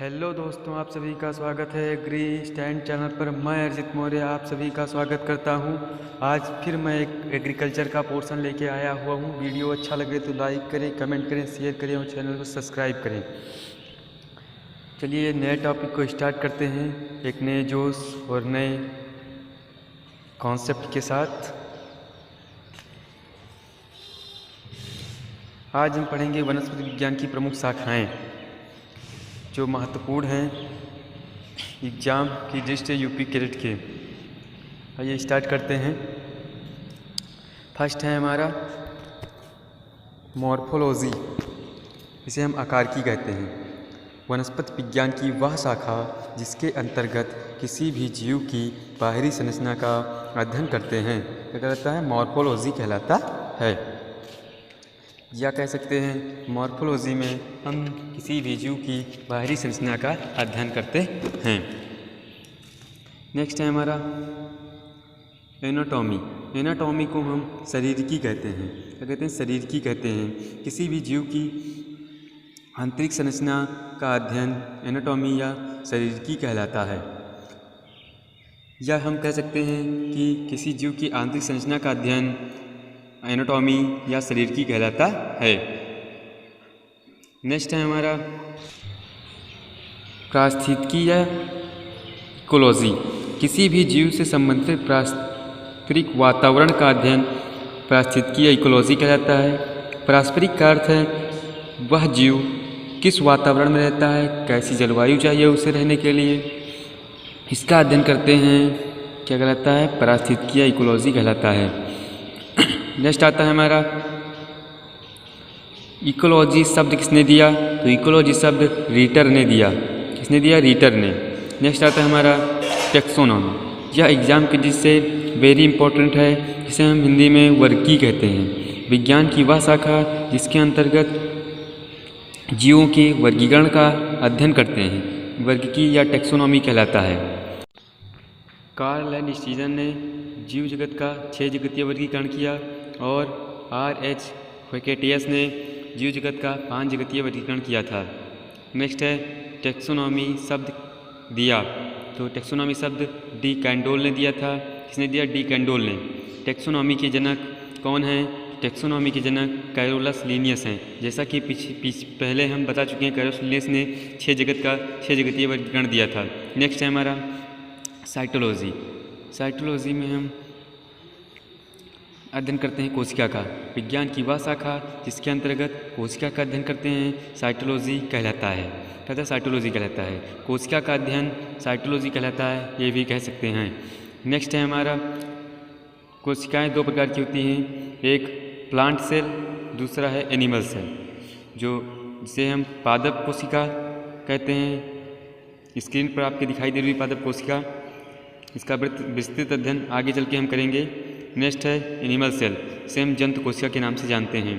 Hello दोस्तों, आप सभी का स्वागत है एग्री स्टैंड चैनल पर। मैं अर्जित मौर्य आप सभी का स्वागत करता हूं। आज फिर मैं एक एग्रीकल्चर का पोर्शन लेके आया हुआ हूं। वीडियो अच्छा लगे तो लाइक करें, कमेंट करें, शेयर करें और चैनल को सब्सक्राइब करें। चलिए नए टॉपिक को स्टार्ट करते हैं, एक नए जोश और नए कॉन्सेप्ट के साथ। आज हम पढ़ेंगे वनस्पति विज्ञान की प्रमुख शाखाएँ जो महत्वपूर्ण हैं एग्ज़ाम की दृष्टि से यूपी कैडेट के। आइए स्टार्ट करते हैं। फर्स्ट है हमारा मॉर्फोलॉजी, इसे हम आकारिकी कहते हैं। वनस्पति विज्ञान की वह शाखा जिसके अंतर्गत किसी भी जीव की बाहरी संरचना का अध्ययन करते हैं क्या कहलाता है? मॉर्फोलॉजी कहलाता है। या कह सकते हैं मॉर्फोलॉजी में हम किसी भी जीव की बाहरी संरचना का अध्ययन करते हैं। नेक्स्ट है हमारा एनाटॉमी। एनाटॉमी को हम शरीरकी कहते हैं। क्या कहते हैं? शरीरकी कहते हैं। किसी भी जीव की आंतरिक संरचना का अध्ययन एनाटॉमी या शरीरकी कहलाता है। या हम कह सकते हैं कि किसी जीव की आंतरिक संरचना का अध्ययन एनाटॉमी या शरीरकी कहलाता है। नेक्स्ट है हमारा पारिस्थितिकी या इकोलॉजी। किसी भी जीव से संबंधित पारस्परिक वातावरण का अध्ययन पारिस्थितिकी या इकोलॉजी कहलाता है। पारस्परिक का अर्थ है वह जीव किस वातावरण में रहता है, कैसी जलवायु चाहिए उसे रहने के लिए, इसका अध्ययन करते हैं। क्या कहलाता है? पारिस्थितिकी या इकोलॉजी कहलाता है। नेक्स्ट आता है हमारा इकोलॉजी। शब्द किसने दिया? तो इकोलॉजी शब्द रीटर ने दिया। किसने दिया? रीटर ने। नेक्स्ट आता है हमारा टेक्सोनॉमी। यह एग्जाम के जिससे वेरी इंपॉर्टेंट है, जिसे हम हिंदी में वर्गीकरण कहते हैं। विज्ञान की वह शाखा जिसके अंतर्गत जीवों के वर्गीकरण का अध्ययन करते हैं, वर्गीकरण या टेक्सोनॉमी कहलाता है। कार्ल एंड स्टीजन ने जीव जगत का 6 जगतीय वर्गीकरण किया और R.H. फैकेटियस ने जीव जगत का 5 जगतीय वर्गीकरण किया था। नेक्स्ट है टेक्सोनॉमी शब्द दिया, तो टेक्सोनॉमी शब्द डी कैंडोल ने दिया था। किसने दिया? डी कैंडोल ने। टेक्सोनॉमी के जनक कौन हैं? टेक्सोनॉमी के जनक कैरोलस लिनियस हैं। जैसा कि पहले हम बता चुके हैं, कैरोलस लिनियस ने 6 जगतीय वर्गीकरण दिया था। नेक्स्ट है हमारा साइटोलॉजी। साइटोलॉजी में हम अध्ययन करते हैं कोशिका का। विज्ञान की वह शाखा जिसके अंतर्गत कोशिका का अध्ययन करते हैं साइटोलॉजी कहलाता है। कहता है साइटोलॉजी कहलाता है। कोशिका का अध्ययन साइटोलॉजी कहलाता है, ये भी कह सकते हैं। नेक्स्ट है हमारा कोशिकाएं 2 प्रकार की होती हैं, एक प्लांट सेल, दूसरा है एनिमल सेल, जिसे हम पादप कोशिका कहते हैं। स्क्रीन पर आपके दिखाई दे रही पादप कोशिका, इसका विस्तृत अध्ययन आगे चल के हम करेंगे। नेक्स्ट है एनिमल सेल, इसे हम जंतु कोशिका के नाम से जानते हैं।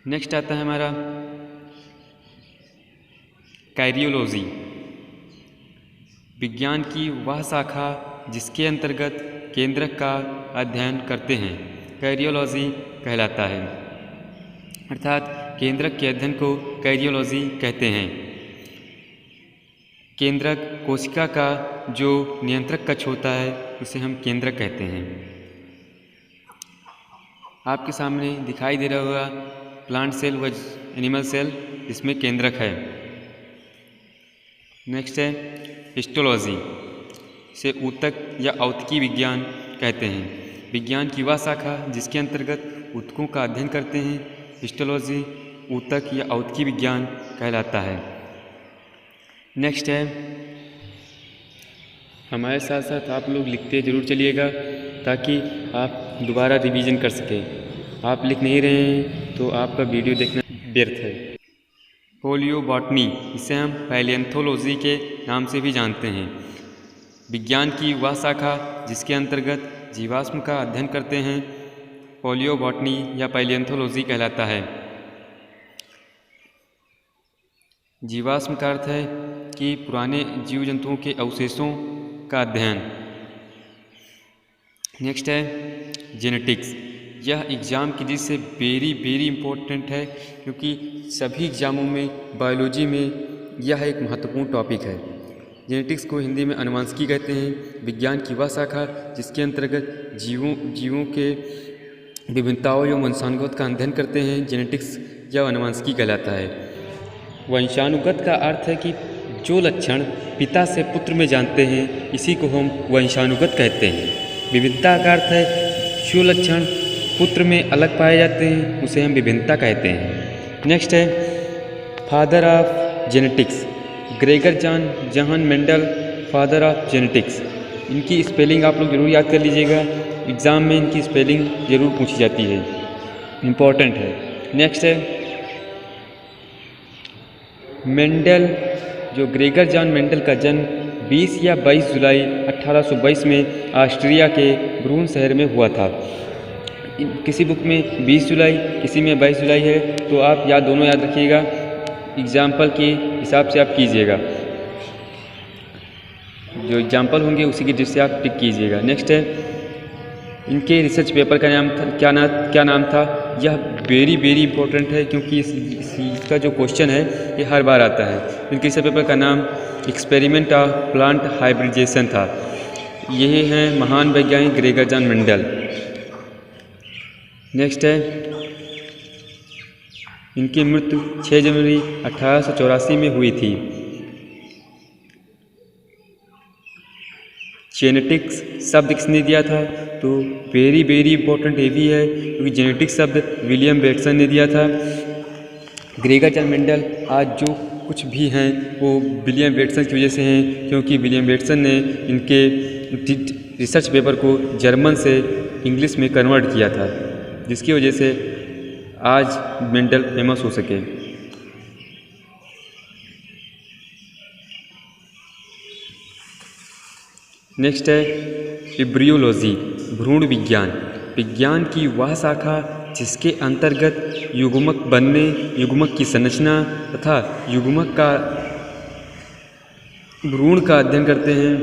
नेक्स्ट आता है हमारा कैरियोलॉजी। विज्ञान की वह शाखा जिसके अंतर्गत केंद्रक का अध्ययन करते हैं, कैरियोलॉजी कहलाता है। अर्थात केंद्रक के अध्ययन को कैरियोलॉजी कहते हैं। केंद्रक कोशिका का जो नियंत्रक कक्ष होता है उसे हम केंद्रक कहते हैं। आपके सामने दिखाई दे रहा होगा प्लांट सेल व एनिमल सेल, इसमें केंद्रक है। नेक्स्ट है हिस्टोलॉजी, इसे ऊतक या औतकी विज्ञान कहते हैं। विज्ञान की वह शाखा जिसके अंतर्गत ऊतकों का अध्ययन करते हैं, हिस्टोलॉजी ऊतक या औतकी विज्ञान कहलाता है। नेक्स्ट है, हमारे साथ साथ आप लोग लिखते ज़रूर चलिएगा ताकि आप दोबारा रिवीजन कर सकें। आप लिख नहीं रहे हैं तो आपका वीडियो देखना व्यर्थ है। पोलियोबॉटनी, इसे हम पैलिएंथोलॉजी के नाम से भी जानते हैं। विज्ञान की वह शाखा जिसके अंतर्गत जीवाश्म का अध्ययन करते हैं, पोलियोबॉटनी या पैलिएंथोलॉजी कहलाता है। जीवाश्म का अर्थ है कि पुराने जीव जंतुओं के अवशेषों का अध्ययन। नेक्स्ट है जेनेटिक्स। यह एग्ज़ाम की दृष्टि से वेरी इम्पोर्टेंट है, क्योंकि सभी एग्ज़ामों में बायोलॉजी में यह एक महत्वपूर्ण टॉपिक है। जेनेटिक्स को हिंदी में अनुवांशिकी कहते हैं। विज्ञान की वह शाखा जिसके अंतर्गत जीवों के विभिन्नताओं एवं वंशानुगत का अध्ययन करते हैं, जेनेटिक्स या अनुवांशिकी कहलाता है। वंशानुगत का अर्थ है कि जो लक्षण पिता से पुत्र में जानते हैं, इसी को हम वंशानुगत कहते हैं। विविधता का अर्थ है जो लक्षण पुत्र में अलग पाए जाते हैं, उसे हम विभिन्नता कहते हैं। नेक्स्ट है father of genetics, Gregor John Mendel, father of genetics. इनकी स्पेलिंग आप लोग जरूर याद कर लीजिएगा, एग्ज़ाम में इनकी स्पेलिंग जरूर पूछी जाती है, इम्पॉर्टेंट है। नेक्स्ट है मेंडल, जो ग्रेगर जॉन मेंडल का जन्म 20 या 22 जुलाई 1822 में ऑस्ट्रिया के ब्रून शहर में हुआ था। किसी बुक में 20 जुलाई, किसी में 22 जुलाई है, तो आप दोनों याद रखिएगा, एग्जाम्पल के हिसाब से आप कीजिएगा, जो एग्जाम्पल होंगे उसी की दृष्टि से आप टिक कीजिएगा। नेक्स्ट है इनके रिसर्च पेपर का नाम था, क्या नाम था। यह वेरी इंपॉर्टेंट है, क्योंकि इसका जो क्वेश्चन है ये हर बार आता है। इनके रिसर्च पेपर का नाम एक्सपेरिमेंट ऑफ प्लांट हाइब्रिडाइजेशन था। यही हैं महान वैज्ञानिक ग्रेगर जॉन मेंडल। नेक्स्ट है इनकी मृत्यु 6 जनवरी 1884 में हुई थी। जेनेटिक्स शब्द किसने दिया था, तो वेरी इंपॉर्टेंट ये भी है, क्योंकि जेनेटिक्स शब्द विलियम बेटसन ने दिया था। ग्रेगर जॉन मेंडल आज जो कुछ भी हैं वो विलियम बेटसन की वजह से हैं, क्योंकि विलियम बेटसन ने इनके रिसर्च पेपर को जर्मन से इंग्लिश में कन्वर्ट किया था, जिसकी वजह से आज मेंडल फेमस हो सके। नेक्स्ट है एम्ब्रियोलॉजी, भ्रूण विज्ञान। विज्ञान की वह शाखा जिसके अंतर्गत युग्मक बनने, युग्मक की संरचना तथा युग्मक का भ्रूण का अध्ययन करते हैं,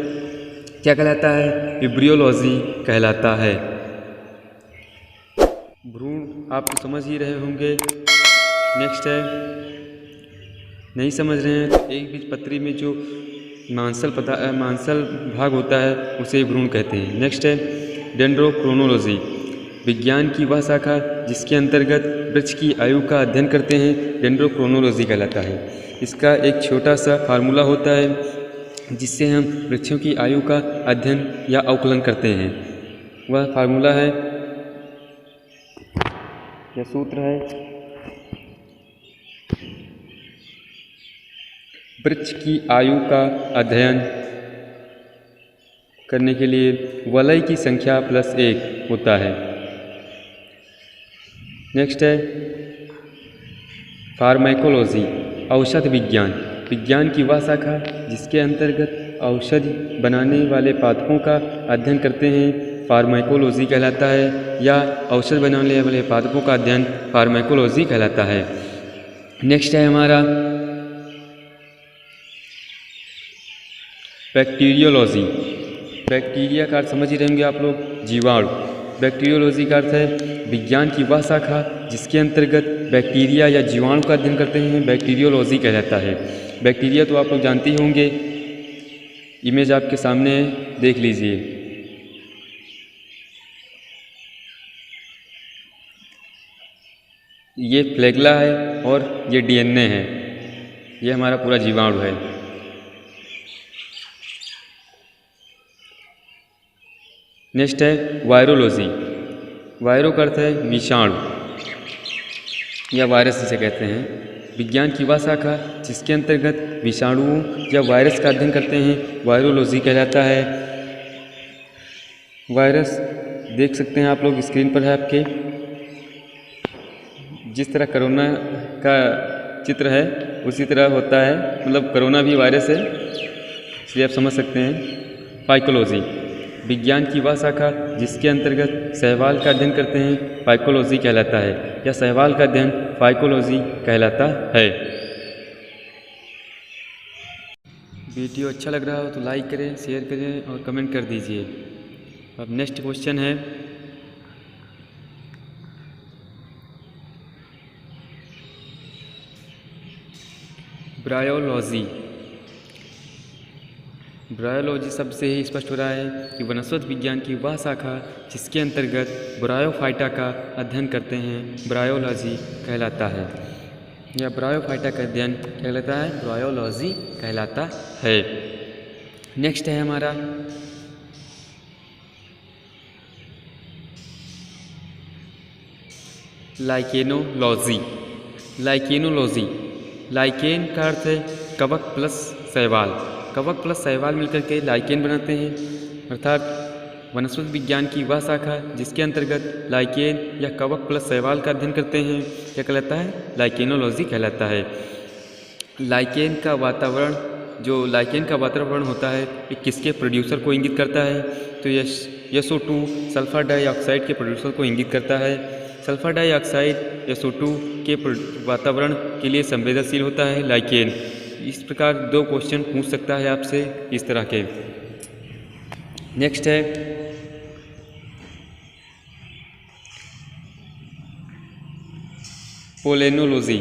क्या कहलाता है, एम्ब्रियोलॉजी कहलाता है। भ्रूण आप तो समझ ही रहे होंगे। नेक्स्ट है, नहीं समझ रहे हैं तो एक बीजपत्री में जो मांसल भाग होता है उसे भ्रूण कहते हैं। नेक्स्ट है डेंड्रोक्रोनोलॉजी, विज्ञान की वह शाखा जिसके अंतर्गत वृक्ष की आयु का अध्ययन करते हैं, डेंड्रोक्रोनोलॉजी कहलाता है। इसका एक छोटा सा फार्मूला होता है जिससे हम वृक्षों की आयु का अध्ययन या अवकलन करते हैं। वह फार्मूला है, यह सूत्र है, वृक्ष की आयु का अध्ययन करने के लिए वलय की संख्या +1 होता है। नेक्स्ट है फार्माकोलॉजी, औषध विज्ञान। विज्ञान की वह शाखा जिसके अंतर्गत औषधि बनाने वाले पादपों का अध्ययन करते हैं, फार्माकोलॉजी कहलाता है, या औषध बनाने वाले पादपों का अध्ययन फार्माकोलॉजी कहलाता है। नेक्स्ट है हमारा बैक्टीरियोलॉजी। बैक्टीरिया का अर्थ समझ ही रहेंगे आप लोग, जीवाणु। बैक्टीरियोलॉजी का अर्थ है विज्ञान की वह शाखा जिसके अंतर्गत बैक्टीरिया या जीवाणु का अध्ययन करते हैं, बैक्टीरियोलॉजी कहलाता है। बैक्टीरिया तो आप लोग जानते ही होंगे, इमेज आपके सामने है, देख लीजिए। ये फ्लैगेला है और ये डीएनए है, ये हमारा पूरा जीवाणु है। नेक्स्ट है वायरोलॉजी। वायरो का अर्थ है विषाणु या वायरस जिसे कहते हैं। विज्ञान की वह शाखा जिसके अंतर्गत विषाणुओं या वायरस का अध्ययन करते हैं, वायरोलॉजी कहलाता है। वायरस देख सकते हैं आप लोग, स्क्रीन पर है आपके, जिस तरह कोरोना का चित्र है उसी तरह होता है, मतलब कोरोना भी वायरस है, इसलिए आप समझ सकते हैं। फाइकोलॉजी, विज्ञान की वह शाखा जिसके अंतर्गत सहवाल का अध्ययन करते हैं, फाइकोलॉजी कहलाता है, या सहवाल का अध्ययन फाइकोलॉजी कहलाता है। वीडियो अच्छा लग रहा हो तो लाइक करें, शेयर करें और कमेंट कर दीजिए। अब नेक्स्ट क्वेश्चन है, ब्रायोलॉजी। ब्रायोलॉजी शब्द से ही स्पष्ट हो रहा है कि वनस्पति विज्ञान की वह शाखा जिसके अंतर्गत ब्रायोफाइटा का अध्ययन करते हैं ब्रायोलॉजी कहलाता है, या ब्रायोफाइटा का अध्ययन कहलाता है, ब्रायोलॉजी कहलाता है। नेक्स्ट है हमारा लाइकेनोलॉजी। लाइकेनोलॉजी, लाइकेन का अर्थ है कवक प्लस शैवाल। कवक प्लस शैवाल मिलकर के लाइकेन बनाते हैं, अर्थात वनस्पति विज्ञान की वह शाखा जिसके अंतर्गत लाइकेन या कवक प्लस शैवाल का अध्ययन करते हैं क्या कहलाता है, लाइकेनोलॉजी कहलाता है। लाइकेन का वातावरण, जो लाइकेन का वातावरण होता है ये किसके प्रोड्यूसर को इंगित करता है, तो SO2 सल्फर डाइऑक्साइड के प्रोड्यूसर को इंगित करता है। सल्फर डाइऑक्साइड SO2 के वातावरण के लिए संवेदनशील होता है लाइकेन। इस प्रकार 2 क्वेश्चन पूछ सकता है आपसे इस तरह के। नेक्स्ट है पोलेनोलॉजी।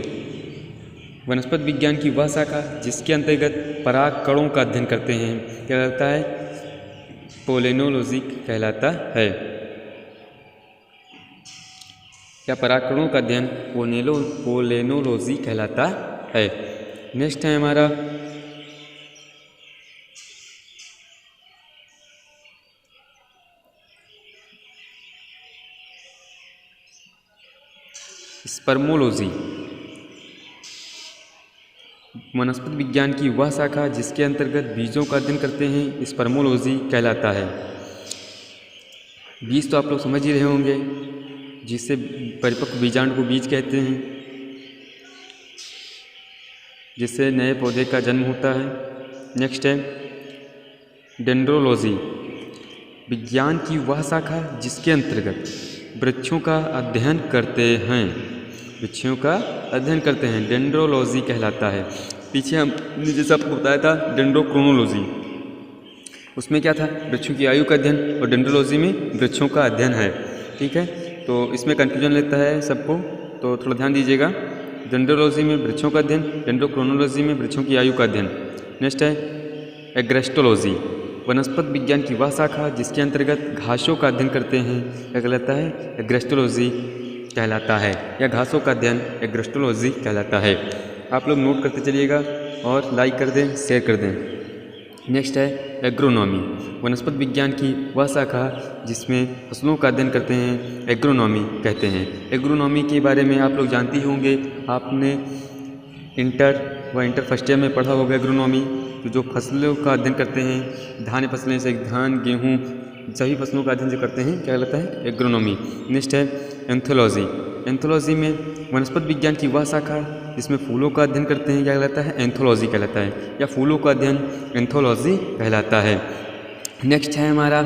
वनस्पति विज्ञान की वह शाखा जिसके अंतर्गत पराग कणों का अध्ययन करते हैं क्या कहलाता है, पोलेनोलॉजी कहलाता है, या पराग कणों का अध्ययन पोलेनोलॉजी कहलाता है। नेक्स्ट है हमारा स्पर्मोलॉजी। वनस्पति विज्ञान की वह शाखा जिसके अंतर्गत बीजों का अध्ययन करते हैं स्पर्मोलॉजी कहलाता है। बीज तो आप लोग समझ ही रहे होंगे, जिससे परिपक्व बीजाणु को बीज कहते हैं, जिससे नए पौधे का जन्म होता है। नेक्स्ट है डेंड्रोलॉजी। विज्ञान की वह शाखा जिसके अंतर्गत वृक्षों का अध्ययन करते हैं, वृक्षों का अध्ययन करते हैं, डेंड्रोलॉजी कहलाता है। पीछे हमने जैसा आपको बताया था डेंड्रोक्रोनोलॉजी, उसमें क्या था, वृक्षों की आयु का अध्ययन, और डेंड्रोलॉजी में वृक्षों का अध्ययन है। ठीक है, तो इसमें कन्फ्यूजन लेता है सबको, तो थोड़ा ध्यान दीजिएगा। डेंड्रोलॉजी में वृक्षों का अध्ययन, डेंड्रोक्रोनोलॉजी में वृक्षों की आयु का अध्ययन। नेक्स्ट है एग्रेस्टोलॉजी। वनस्पति विज्ञान की वह शाखा जिसके अंतर्गत घासों का अध्ययन करते हैं क्या कहलाता है, एग्रेस्टोलॉजी कहलाता है, या घासों का अध्ययन एग्रेस्टोलॉजी कहलाता है। आप लोग नोट करते चलिएगा और लाइक कर दें, शेयर कर दें। नेक्स्ट है एग्रोनॉमी। वनस्पति विज्ञान की वह शाखा जिसमें फसलों का अध्ययन करते हैं एग्रोनॉमी कहते हैं। एग्रोनॉमी के बारे में आप लोग जानते ही होंगे, आपने इंटर फर्स्ट ईयर में पढ़ा होगा एग्रोनॉमी। तो जो फसलों का अध्ययन करते हैं, धान्य फसलें से धान, गेहूँ, सभी फसलों का अध्ययन जो करते हैं क्या कहलाता है, एग्रोनॉमी। नेक्स्ट है एंथोलॉजी। एंथोलॉजी में वनस्पति विज्ञान की वह शाखा जिसमें फूलों का अध्ययन करते हैं क्या कहलाता है, एंथोलॉजी कहलाता है, या फूलों का अध्ययन एंथोलॉजी कहलाता है। नेक्स्ट है हमारा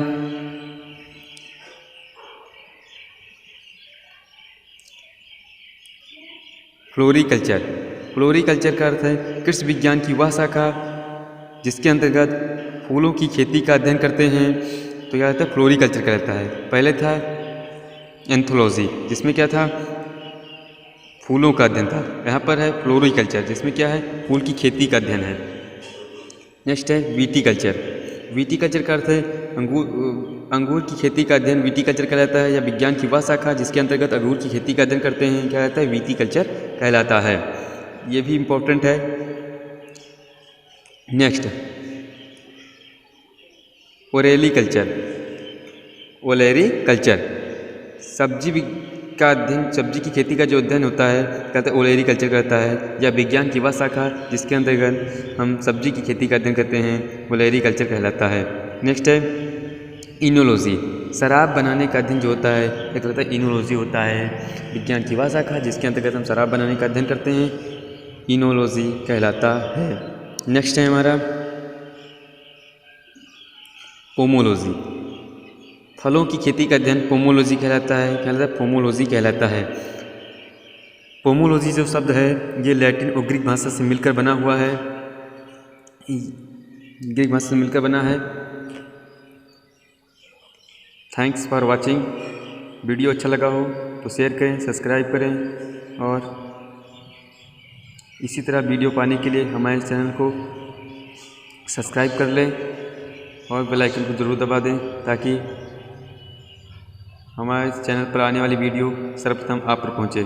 फ्लोरिकल्चर। फ्लोरिकल्चर का अर्थ है कृषि विज्ञान की वह शाखा जिसके अंतर्गत फूलों की खेती का अध्ययन करते हैं, तो क्या कहता है, फ्लोरिकल्चर कहलाता है। पहले था एंथोलॉजी जिसमें क्या था, फूलों का अध्ययन था, यहाँ पर है फ्लोरिकल्चर जिसमें क्या है, फूल की खेती का अध्ययन है। नेक्स्ट है विटीकल्चर। विटीकल्चर का अर्थ है अंगूर की खेती का अध्ययन विटीकल्चर कहलाता है, या विज्ञान की वह शाखा जिसके अंतर्गत अंगूर की खेती का अध्ययन करते हैं क्या कहता है, विटीकल्चर कहलाता है। ये भी इम्पोर्टेंट है। Next olericulture. ओलेरीकल्चर सब्जी का अध्ययन, सब्जी की खेती का जो अध्ययन होता है कहते हैं ओलेरीकल्चर करता है, या विज्ञान की वह शाखा जिसके अंतर्गत हम सब्जी की खेती का अध्ययन करते हैं ओलेरीकल्चर कहलाता है। नेक्स्ट है इनोलॉजी। शराब बनाने का अध्ययन जो होता है क्या कहलाता है, इनोलॉजी होता है। विज्ञान की वह शाखा जिसके अंतर्गत हम शराब बनाने का अध्ययन करते हैं इनोलॉजी कहलाता है। नेक्स्ट है हमारा पोमोलॉजी। फलों की खेती का अध्ययन पोमोलॉजी कहलाता है, क्या कहलाता है, पोमोलॉजी कहलाता है। पोमोलॉजी जो शब्द है ये लैटिन और ग्रीक भाषा से मिलकर बना हुआ है, ग्रीक भाषा से मिलकर बना है। Thanks for watching. वीडियो अच्छा लगा हो तो शेयर करें, सब्सक्राइब करें और इसी तरह वीडियो पाने के लिए हमारे चैनल को सब्सक्राइब कर लें और बेल आइकन को ज़रूर दबा दें ताकि हमारे चैनल पर आने वाली वीडियो सर्वप्रथम आप पर पहुँचे।